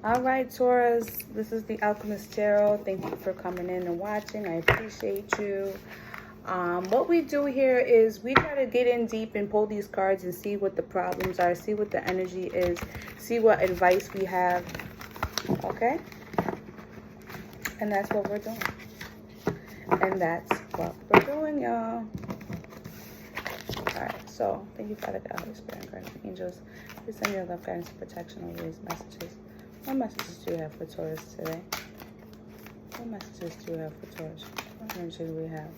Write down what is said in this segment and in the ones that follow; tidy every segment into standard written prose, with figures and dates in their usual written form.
All right, Taurus, this is the Alchemist Tarot. Thank you for coming in and watching. I appreciate you. What we do here is we try to get in deep and pull these cards and see what the problems are, see what the energy is, see what advice we have, okay? And that's what we're doing. And that's what we're doing, y'all. All right, so thank you, Father God, Holy Spirit, and guardian angels. Please send your love, guidance, and protection over these messages. What messages do you have for Taurus today? What messages do you have for Taurus? What energy do we have?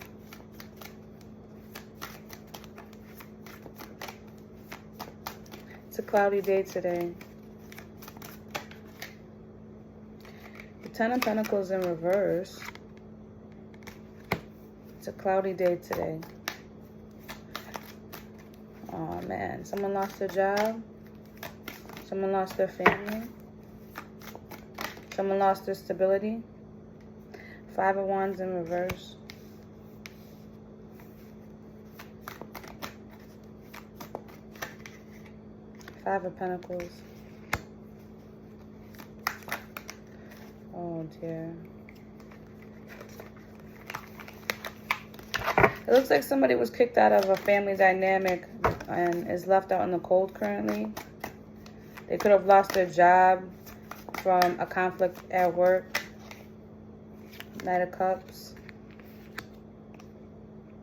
It's a cloudy day today. The Ten of Pentacles in reverse. It's a cloudy day today. Oh man, someone lost their job. Someone lost their family. Someone lost their stability. Five of Wands in reverse. Five of Pentacles. Oh dear. It looks like somebody was kicked out of a family dynamic and is left out in the cold currently. They could have lost their job from a conflict at work. Knight of Cups.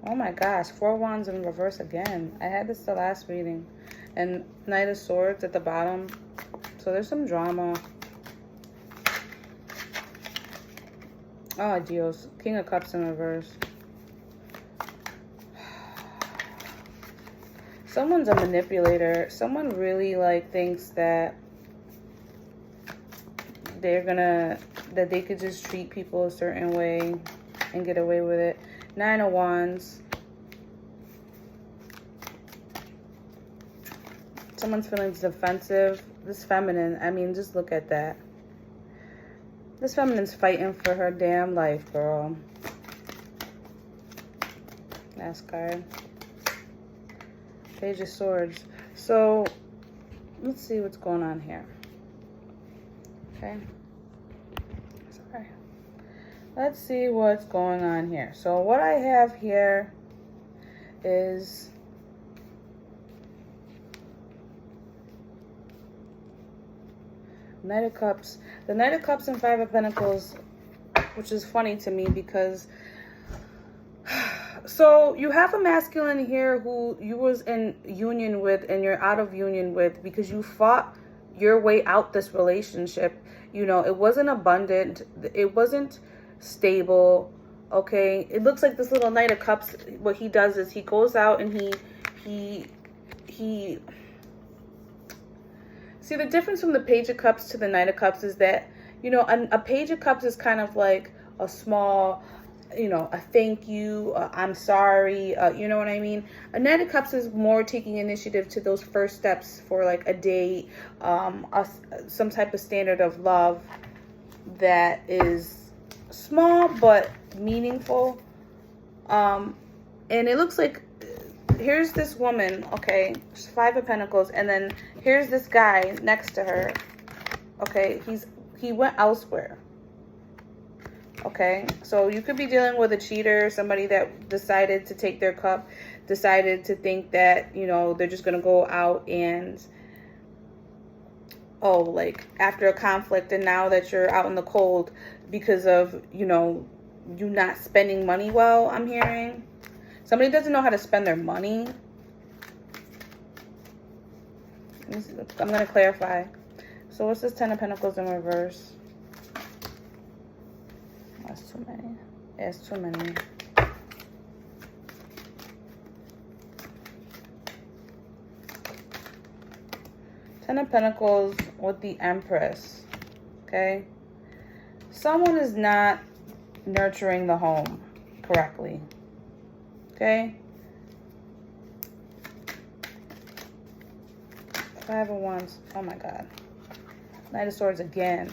Oh my gosh, Four of Wands in reverse again. I had this the last reading. And Knight of Swords at the bottom. So there's some drama. Oh, Dios. King of Cups in reverse. Someone's a manipulator. Someone really thinks that that they could just treat people a certain way and get away with it. Nine of Wands. Someone's feeling defensive. This feminine, I mean, just look at that. This feminine's fighting for her damn life, girl. Last card. Page of Swords. So, let's see what's going on here. Okay. Sorry. Let's see what's going on here. So, what I have here is Knight of Cups. The Knight of Cups and Five of Pentacles, which is funny to me because so you have a masculine here who you was in union with and you're out of union with because you fought your way out this relationship. You know, it wasn't abundant. It wasn't stable. Okay. It looks like this little Knight of Cups, what he does is he goes out and he see, the difference from the Page of Cups to the Knight of Cups is that, you know, a Page of Cups is kind of like a small, you know, a thank you, I'm sorry, you know what I mean? A Knight of Cups is more taking initiative to those first steps for like a date, some type of standard of love that is small but meaningful. And it looks like here's this woman, okay, she's Five of Pentacles, and then here's this guy next to her, okay, he went elsewhere, okay, so you could be dealing with a cheater, somebody that decided to take their cup, decided to think that, you know, they're just gonna go out and, oh, like after a conflict, and now that you're out in the cold because of, you know, you not spending money well, I'm hearing. Somebody doesn't know how to spend their money. I'm going to clarify. So what's this Ten of Pentacles in reverse? That's too many. It's too many. Ten of Pentacles with the Empress. Okay? Someone is not nurturing the home correctly. Okay? Five of Wands. Oh my God. Knight of Swords again.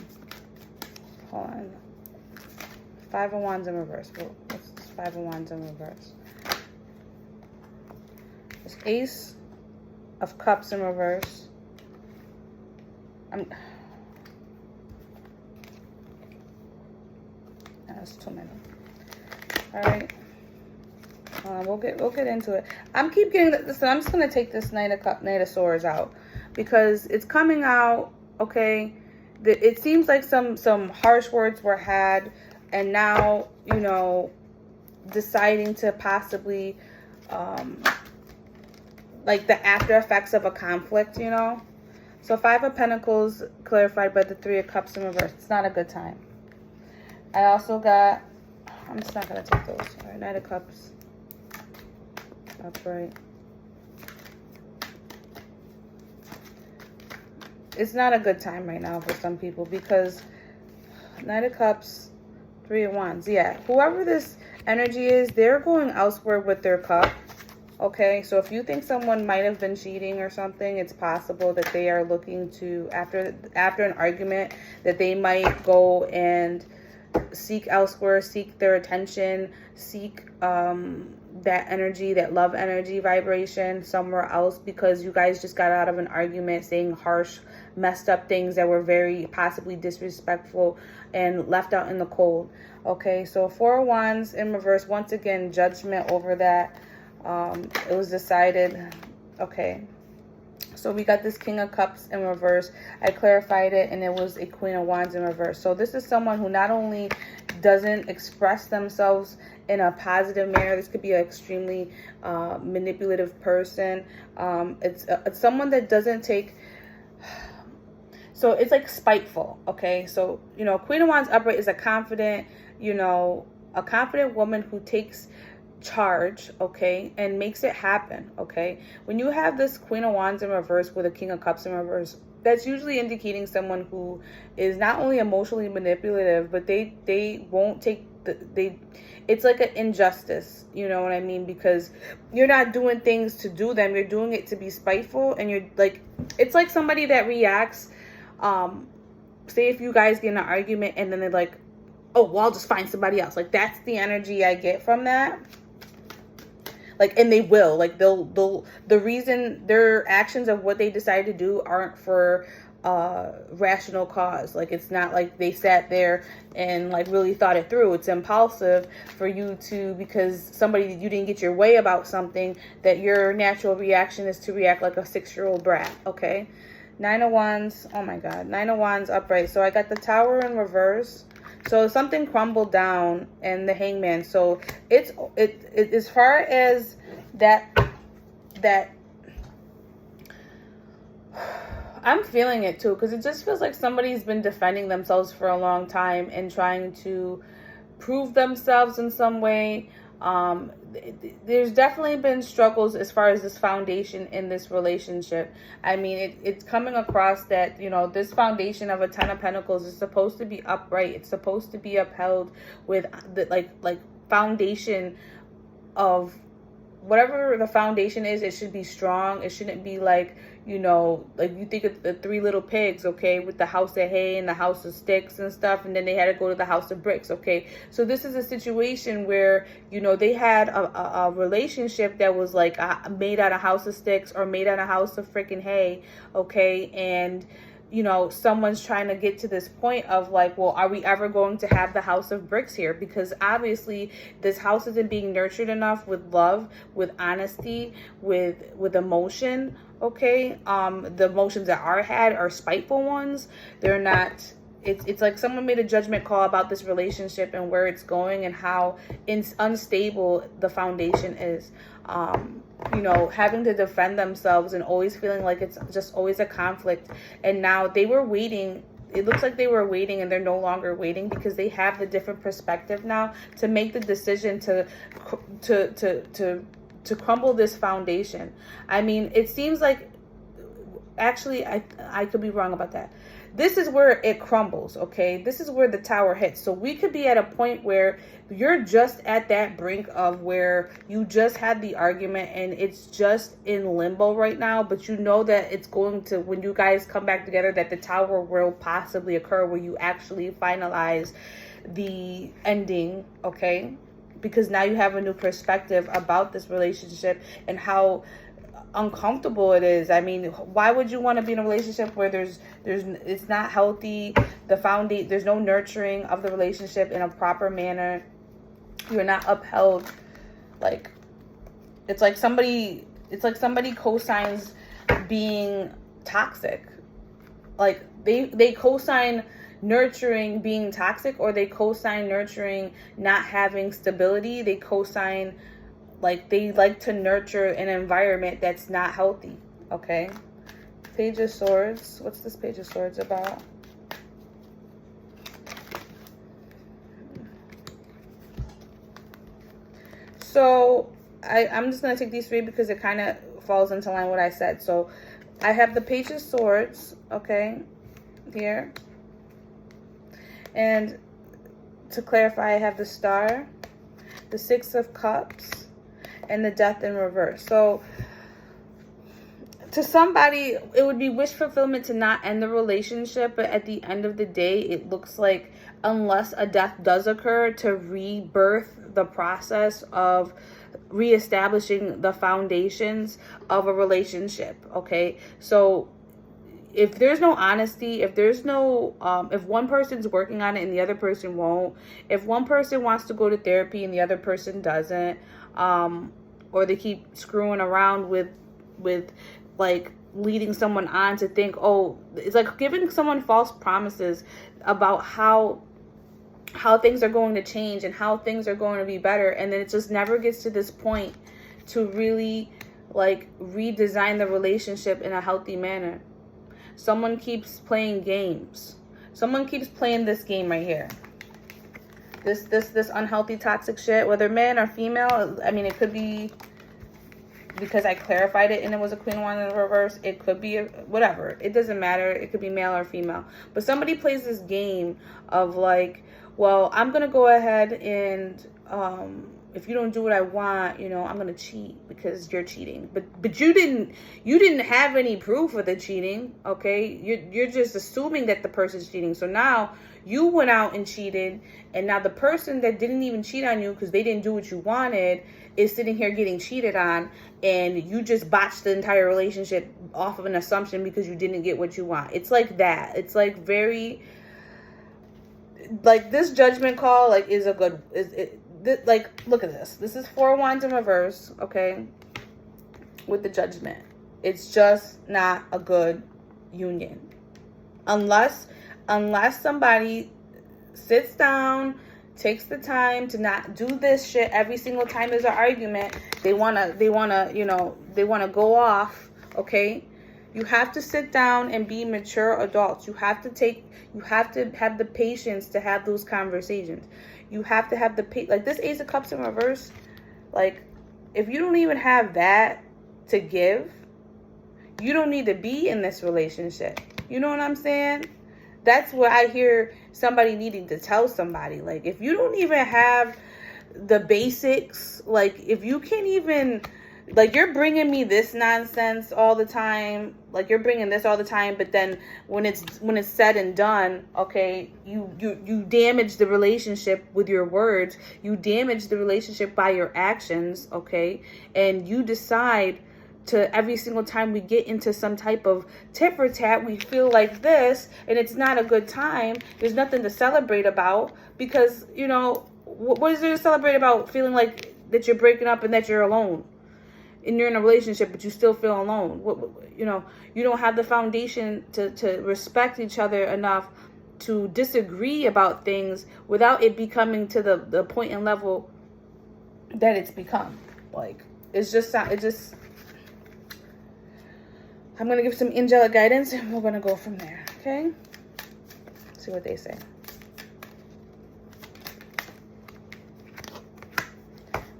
Hold on. Five of Wands in reverse. What's this Five of Wands in reverse? There's Ace of Cups in reverse. That's too many. All right. We'll get into it. I'm just gonna take this Knight of Swords out because it's coming out. Okay, it seems like some harsh words were had, and now deciding to possibly like the after effects of a conflict. So 5 of Pentacles clarified by the 3 of Cups in reverse. It's not a good time. I also got. I'm just not gonna take those. All right, Knight of Cups. Upright. It's not a good time right now for some people because Knight of Cups, 3 of Wands. Yeah, whoever this energy is, they're going elsewhere with their cup. Okay, so if you think someone might have been cheating or something, it's possible that they are looking to, after an argument, that they might go and seek elsewhere, seek their attention, seek that energy, that love energy vibration somewhere else, because you guys just got out of an argument saying harsh, messed up things that were very possibly disrespectful and left out in the cold. Okay, so 4 of Wands in reverse. Once again, judgment over that. It was decided. Okay, so we got this King of Cups in reverse. I clarified it, and it was a Queen of Wands in reverse. So this is someone who not only doesn't express themselves in a positive manner. This could be an extremely manipulative person. It's someone that doesn't take... So it's like spiteful, okay? So, Queen of Wands upright is a confident, a confident woman who takes charge, okay, and makes it happen, okay? When you have this Queen of Wands in reverse with a King of Cups in reverse, that's usually indicating someone who is not only emotionally manipulative, but they won't take it's like an injustice, you know what I mean? Because you're not doing things to do them, you're doing it to be spiteful, and you're like, it's like somebody that reacts, say if you guys get in an argument and then they're like, oh, well, I'll just find somebody else. Like, that's the energy I get from that. Like, and they will, like, the reason their actions of what they decide to do aren't for rational cause. Like, it's not like they sat there and like really thought it through. It's impulsive for you to, because you didn't get your way about something, that your natural reaction is to react like a 6-year-old brat. Okay, 9 of Wands. Oh my God, 9 of Wands upright. So I got the Tower in reverse. So something crumbled down, and the Hangman. So it as far as that I'm feeling it too, because it just feels like somebody's been defending themselves for a long time and trying to prove themselves in some way. There's definitely been struggles as far as this foundation in this relationship. I mean, it's coming across that, this foundation of a 10 of Pentacles is supposed to be upright. It's supposed to be upheld with the like foundation of whatever the foundation is. It should be strong. It shouldn't be like, like you think of the 3 little pigs, okay, with the house of hay and the house of sticks and stuff, and then they had to go to the house of bricks, okay? So this is a situation where, they had a relationship that was like made out of house of sticks or made out of house of freaking hay, okay? And someone's trying to get to this point of like, well, are we ever going to have the house of bricks here? Because obviously this house isn't being nurtured enough with love, with honesty, with emotion, okay? The emotions that are had are spiteful ones. They're not... It's like someone made a judgment call about this relationship and where it's going and how unstable the foundation is. Having to defend themselves and always feeling like it's just always a conflict. And now they were waiting. It looks like they were waiting, and they're no longer waiting because they have the different perspective now to make the decision to crumble this foundation. I mean, it seems like, actually, I could be wrong about that. This is where it crumbles, okay? This is where the Tower hits. So we could be at a point where you're just at that brink of where you just had the argument and it's just in limbo right now, but you know that it's going to, when you guys come back together, that the Tower will possibly occur where you actually finalize the ending, okay? Because now you have a new perspective about this relationship and how uncomfortable it is. I mean, why would you want to be in a relationship where it's not healthy? There's no nurturing of the relationship in a proper manner. You're not upheld. Like, it's like somebody co-signs being toxic. Like, they co-sign nurturing being toxic, or they co-sign nurturing not having stability. They co-sign, like, they like to nurture an environment that's not healthy. Okay, Page of Swords. What's this Page of Swords about? So I'm just going to take these three because it kind of falls into line what I said. So I have the Page of Swords, okay, here. And to clarify, I have the Star, the Six of Cups, and the Death in reverse. So to somebody, it would be wish fulfillment to not end the relationship, but at the end of the day, it looks like unless a death does occur, to rebirth the process of reestablishing the foundations of a relationship. Okay, so if there's no honesty, if there's no if one person's working on it and the other person won't, if one person wants to go to therapy and the other person doesn't, or they keep screwing around with like leading someone on to think, oh, it's like giving someone false promises about how things are going to change and how things are going to be better, and then it just never gets to this point to really like redesign the relationship in a healthy manner. Someone keeps playing games. Someone keeps playing this game right here. This unhealthy, toxic shit, whether man or female. I mean, it could be because I clarified it and it was a Queen of Wands in reverse. It could be whatever. It doesn't matter. It could be male or female. But somebody plays this game of like, well, I'm gonna go ahead and if you don't do what I want, you know, I'm gonna cheat because you're cheating. But you didn't have any proof of the cheating, okay? You're just assuming that the person's cheating. So now you went out and cheated, and now the person that didn't even cheat on you because they didn't do what you wanted is sitting here getting cheated on, and you just botched the entire relationship off of an assumption because you didn't get what you want. It's like that. It's like very, like, this judgment call, like, is a good, like, look at this. This is Four of Wands in reverse, okay, with the Judgment. It's just not a good union. Unless somebody sits down, takes the time to not do this shit every single time there's an argument. They wanna go off, okay? You have to sit down and be mature adults. You have to have the patience to have those conversations. You have to have like this Ace of Cups in reverse. Like, if you don't even have that to give, you don't need to be in this relationship. You know what I'm saying? That's what I hear somebody needing to tell somebody. Like, if you don't even have the basics, like, if you can't even, like, you're bringing me this nonsense all the time, like, you're bringing this all the time, but then when it's said and done, okay, you damage the relationship with your words, you damage the relationship by your actions, okay, and you decide to every single time we get into some type of tit for tat, we feel like this, and it's not a good time. There's nothing to celebrate about, because, you know, what is there to celebrate about feeling like that you're breaking up and that you're alone? And you're in a relationship, but you still feel alone. You know, you don't have the foundation to respect each other enough to disagree about things without it becoming to the point and level that it's become. Like, it just I'm going to give some angelic guidance, and we're going to go from there, okay? See what they say.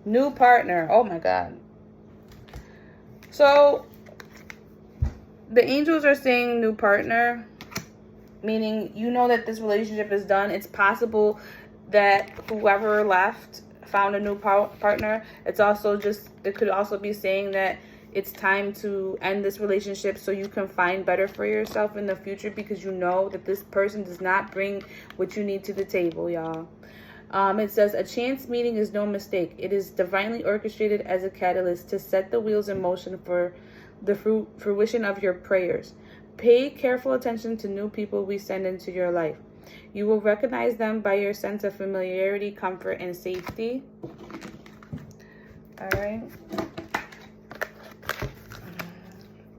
New partner. Oh, my God. So, the angels are saying new partner, meaning you know that this relationship is done. It's possible that whoever left found a new partner. It's also just, it could also be saying that it's time to end this relationship so you can find better for yourself in the future, because you know that this person does not bring what you need to the table, y'all. It says, a chance meeting is no mistake. It is divinely orchestrated as a catalyst to set the wheels in motion for the fruition of your prayers. Pay careful attention to new people we send into your life. You will recognize them by your sense of familiarity, comfort, and safety. All right.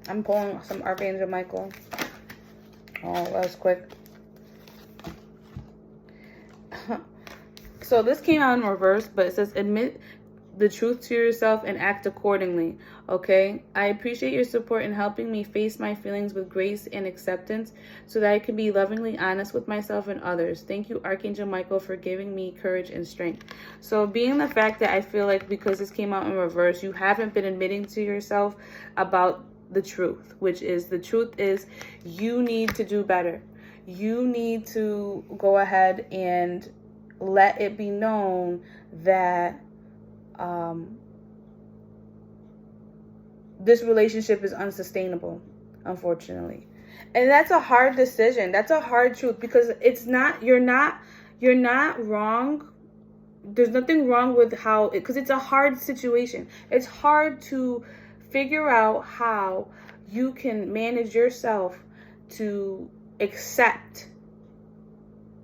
I'm pulling some Archangel Michael. Oh, that was quick. So this came out in reverse, but it says, admit the truth to yourself and act accordingly. Okay? I appreciate your support in helping me face my feelings with grace and acceptance so that I can be lovingly honest with myself and others. Thank you, Archangel Michael, for giving me courage and strength. So being the fact that I feel like because this came out in reverse, you haven't been admitting to yourself about the truth, which is, the truth is you need to do better. You need to go ahead and let it be known that this relationship is unsustainable, unfortunately. And that's a hard decision. That's a hard truth, because it's not, you're not wrong. There's nothing wrong with how, because it's a hard situation. It's hard to figure out how you can manage yourself to accept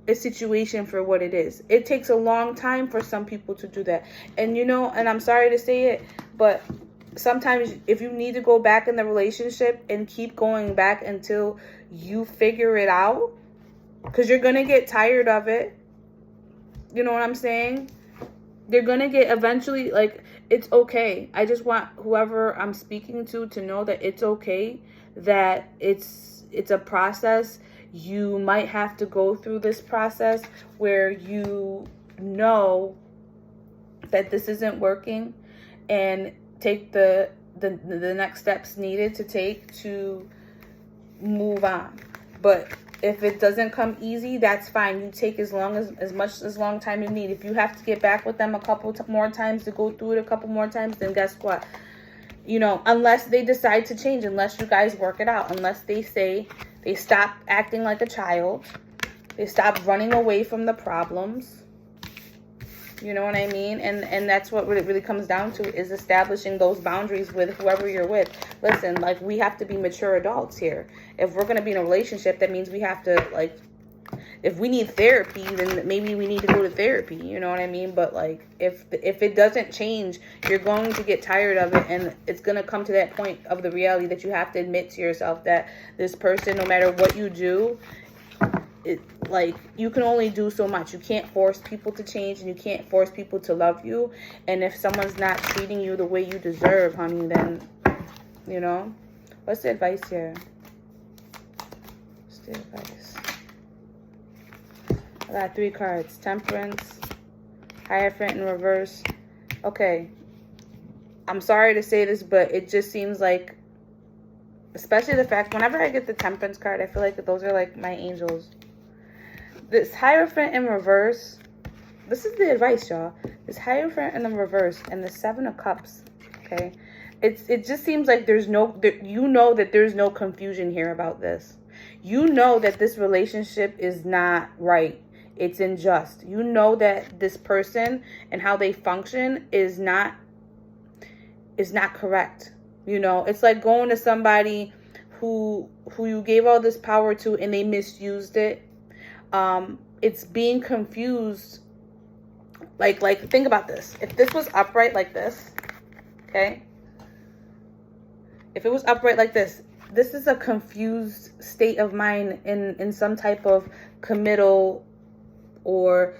a situation for what it is. It takes a long time for some people to do that. And you know, and I'm sorry to say it, but sometimes if you need to go back in the relationship and keep going back until you figure it out, because you're going to get tired of it. You know what I'm saying? You're going to get eventually, like, it's okay. I just want whoever I'm speaking to know that it's okay, that it's a process. You might have to go through this process where you know that this isn't working, and take the next steps needed to take to move on. But if it doesn't come easy, that's fine. You take as long time you need. If you have to get back with them a couple more times, to go through it a couple more times, then guess what? You know, unless they decide to change, unless you guys work it out, unless they say they stop acting like a child, they stop running away from the problems. You know what I mean? And that's what it really comes down to, is establishing those boundaries with whoever you're with. Listen, like, we have to be mature adults here. If we're going to be in a relationship, that means we have to, like, if we need therapy, then maybe we need to go to therapy. You know what I mean? But, like, if it doesn't change, you're going to get tired of it. And it's going to come to that point of the reality that you have to admit to yourself that this person, no matter what you do, like, you can only do so much. You can't force people to change, and you can't force people to love you. And if someone's not treating you the way you deserve, honey, then, you know. What's the advice here? What's the advice? I got 3 cards. Temperance, Hierophant in reverse. Okay. I'm sorry to say this, but it just seems like, especially the fact, whenever I get the Temperance card, I feel like those are like my angels. This Hierophant in reverse, this is the advice, y'all. This Hierophant in the reverse and the 7 of Cups, okay? It just seems like there's no, you know that there's no confusion here about this. You know that this relationship is not right. It's unjust. You know that this person and how they function is not correct. You know, it's like going to somebody who you gave all this power to and they misused it. It's being confused. Like think about this. If this was upright like this, okay? If it was upright like this is a confused state of mind in some type of committal or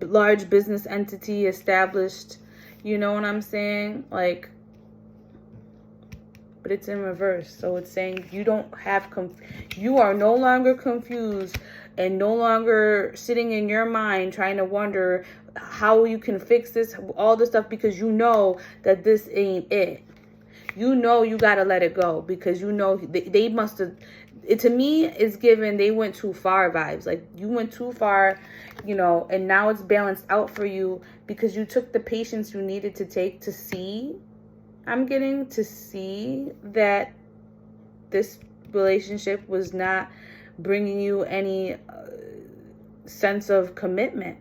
large business entity established. You know what I'm saying? Like, but it's in reverse. So it's saying you don't have, you are no longer confused and no longer sitting in your mind trying to wonder how you can fix this, all this stuff, because you know that this ain't it. You know you got to let it go, because you know they must have, it to me is given they went too far vibes. Like, you went too far, you know, and now it's balanced out for you because you took the patience you needed to take to see. I'm getting to see that this relationship was not bringing you any sense of commitment.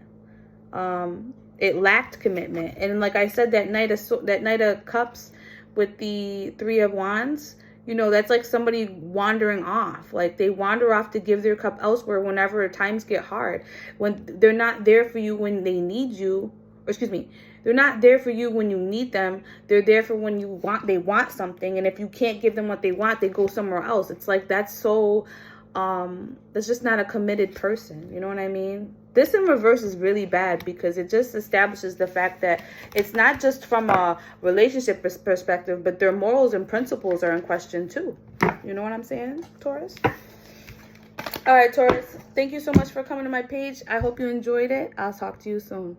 it lacked commitment. And like I said, that Knight of Cups with the Three of Wands, you know, that's like somebody wandering off. Like they wander off to give their cup elsewhere whenever times get hard. When they're not there for you when they need you, or excuse me, they're not there for you when you need them. They're there for when they want something. And if you can't give them what they want, they go somewhere else. It's like that's so, that's just not a committed person. You know what I mean? This in reverse is really bad because it just establishes the fact that it's not just from a relationship perspective, but their morals and principles are in question too. You know what I'm saying, Taurus? All right, Taurus, thank you so much for coming to my page. I hope you enjoyed it. I'll talk to you soon.